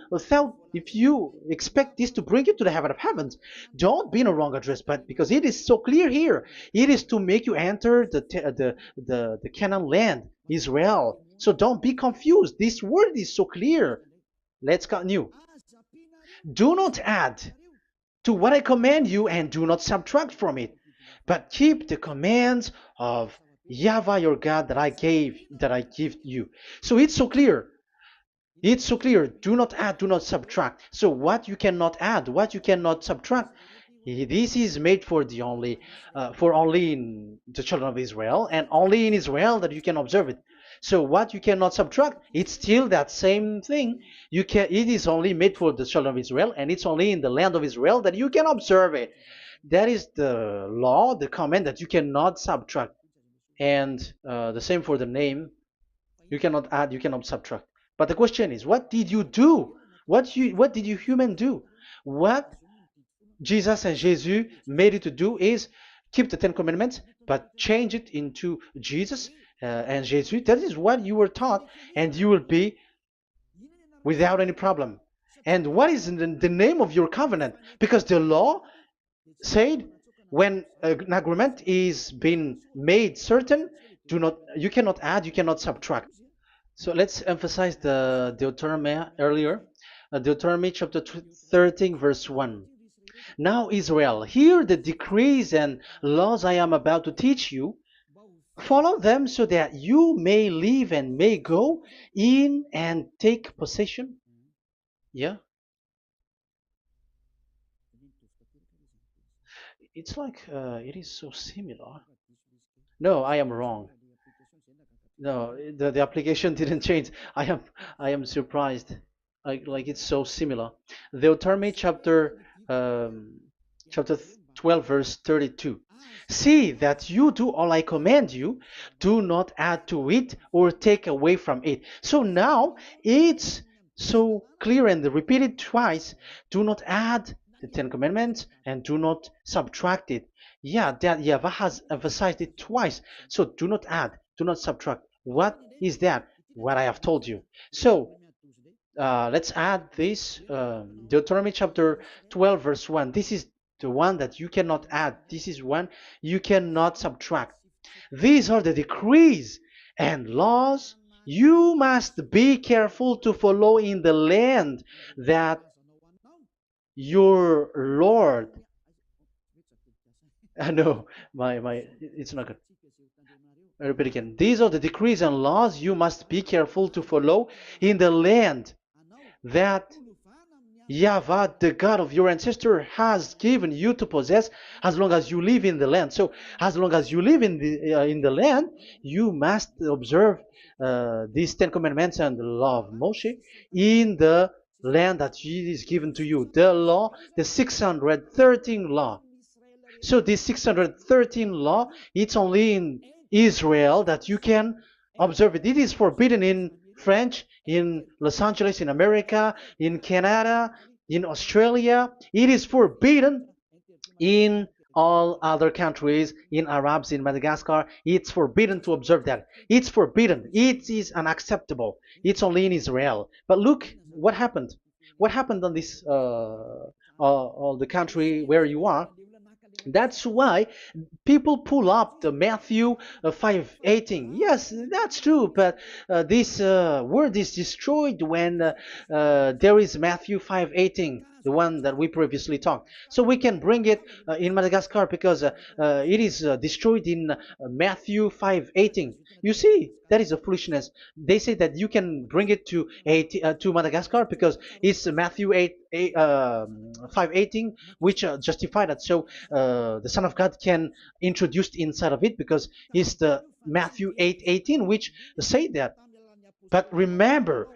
expect this to bring you to the heaven of heavens, don't be in a wrong address. But because it is so clear here, it is to make you enter the Canaan land, Israel. So don't be confused. This word is so clear. Let's continue. Do not add to what I command you, and do not subtract from it, but keep the commands of YAHVAH your God that I give you. So it's so clear. It's so clear. Do not add, do not subtract. So what you cannot add, what you cannot subtract, This is made for the only for only in the children of Israel, and only in Israel that you can observe it. So what you cannot subtract, it's still that same thing. You can. It is only made for the children of Israel, and it's only in the land of Israel that you can observe it. That is the law, the command that you cannot subtract. And the same for the name. You cannot add, you cannot subtract. But the question is, what did you do? What did you human do? What Jesus and Jesus made you to do is keep the Ten Commandments, but change it into Jesus and Jesus. That is what you were taught, and you will be without any problem. And what is the name of your covenant? Because the law said when an agreement is being made certain, you cannot add, you cannot subtract. So let's emphasize the Deuteronomy earlier. Deuteronomy chapter 13, verse 1. Now, Israel, hear the decrees and laws I am about to teach you. Follow them so that you may live and may go in and take possession. Yeah, it's like it is so similar. No, I am wrong. No, the application didn't change. I am surprised. Like it's so similar. Deuteronomy chapter 12 verse 32. See that you do all I command you, do not add to it or take away from it. So now it's so clear and repeated twice. Do not add the Ten Commandments and do not subtract it. Yeah, that Yahweh has emphasized it twice. So do not add, do not subtract. What is that? What I have told you. So let's add this Deuteronomy chapter 12, verse 1. This is the one that you cannot add. This is one you cannot subtract. These are the decrees and laws you must be careful to follow in the land that your Lord. No, it's not good. I repeat again. These are the decrees and laws you must be careful to follow in the land that Yahweh, the God of your ancestor, has given you to possess as long as you live in the land. So, as long as you live in the land, you must observe these Ten Commandments and the law of Moshe in the land that is given to you. The law, the 613 law. So this 613 law, it's only in Israel that you can observe it. It is forbidden in French, in Los Angeles, in America, in Canada, in Australia. It is forbidden in all other countries, in Arabs, in Madagascar. It's forbidden to observe that. It's forbidden. It is unacceptable. It's only in Israel. But look what happened. What happened on this all the country where you are? That's why people pull up the Matthew 5:18. Yes, that's true, but this word is destroyed when there is Matthew 5:18, the one that we previously talked. So we can bring it in Madagascar because it is destroyed in Matthew 5:18. You see, that is a foolishness. They say that you can bring it to Madagascar because it's Matthew 5:18, which justify that. So the Son of God can introduce inside of it because it's the Matthew 8:18 which say that. But remember,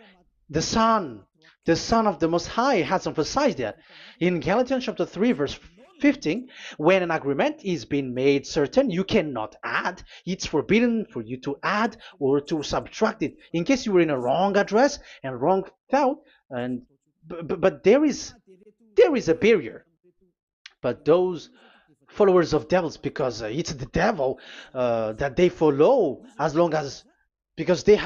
the Son of the Most High has emphasized that in Galatians chapter 3 verse 15, when an agreement is being made certain, you cannot add. It's forbidden for you to add or to subtract it. In case you were in a wrong address and wrong thought, and but there is a barrier. But those followers of devils, because it's the devil that they follow, as long as because they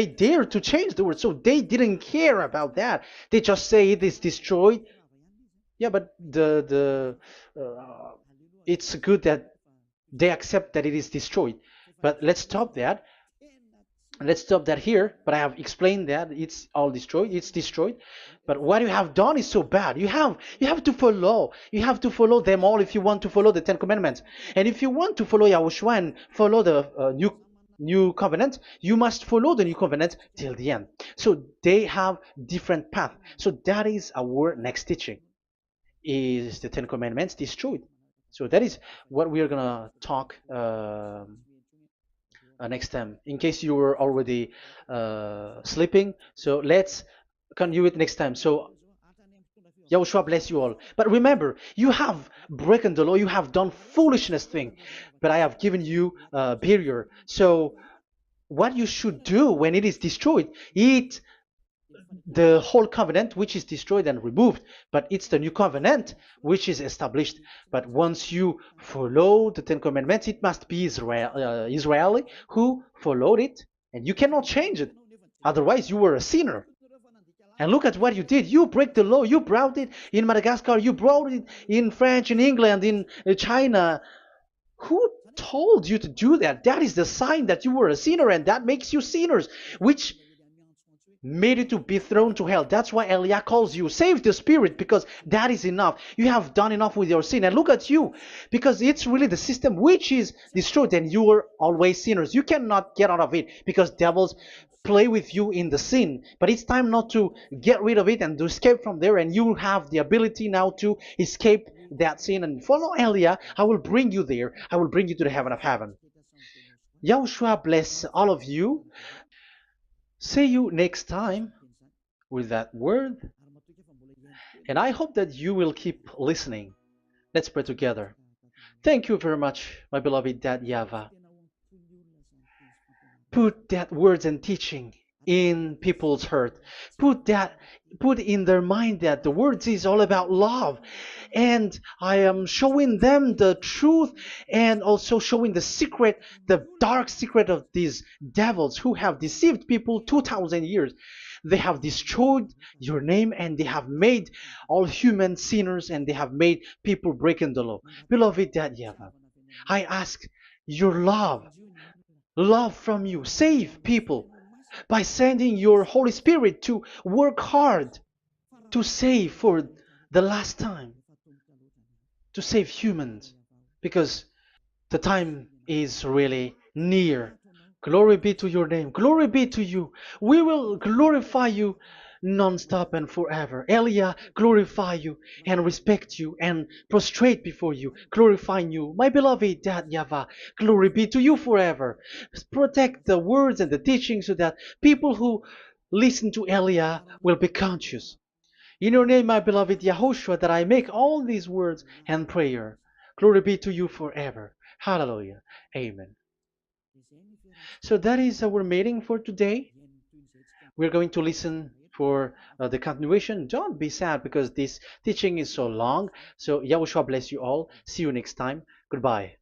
dare to change the word, so they didn't care about that. They just say it is destroyed. Yeah, but the it's good that they accept that it is destroyed. But let's stop that here. But I have explained that it's all destroyed. It's destroyed. But what you have done is so bad. You have to follow. You have to follow them all if you want to follow the Ten Commandments. And if you want to follow Yahushua and follow the new covenant, you must follow the new covenant till the end. So they have different path. So that is our next teaching. is the Ten Commandments destroyed. So that is what we are gonna talk next time. In case you were already sleeping, so let's continue it next time. So Yahushua bless you all. But remember, you have broken the law, you have done foolishness thing, but I have given you a barrier. So what you should do when it is destroyed, it the whole covenant which is destroyed and removed, but it's the new covenant which is established. But once you follow the Ten Commandments, it must be Israeli who followed it, and you cannot change it. Otherwise, you were a sinner. And look at what you did. You break the law. You brought it in Madagascar. You brought it in France, in England, in China. Who told you to do that? That is the sign that you were a sinner, and that makes you sinners, which made you to be thrown to hell. That's why Elia calls you. Save the spirit, because that is enough. You have done enough with your sin. And look at you, because it's really the system which is destroyed, and you were always sinners. You cannot get out of it because devils play with you in the sin. But it's time not to get rid of it and to escape from there, and you have the ability now to escape that sin and follow Elia. I will bring you there. I will bring you to the heaven of heaven. Yahushua bless all of you. See you next time with that word. And I hope that you will keep listening. Let's pray together. Thank you very much, my beloved Dad YAHVAH. Put that words and teaching in people's heart. Put in their mind that the words is all about love. And I am showing them the truth, and also showing the secret, the dark secret of these devils who have deceived people 2,000 years. They have destroyed your name, and they have made all human sinners, and they have made people breaking the law. Beloved Dad YAHVAH, I ask your love from you. Save people by sending your Holy Spirit to work hard to save for the last time, to save humans, because the time is really near. Glory be to your name. Glory be to you. We will glorify you non-stop and forever. Elia, glorify you and respect you and prostrate before you, glorifying you. My beloved Dad YAHVAH, glory be to you forever. Protect the words and the teaching so that people who listen to Elia will be conscious. In your name, my beloved YAHOSHUAH, that I make all these words and prayer. Glory be to you forever. Hallelujah. Amen. So that is our meeting for today. We're going to listen for the continuation. Don't be sad because this teaching is so long. So Yahushua bless you all. See you next time. Goodbye.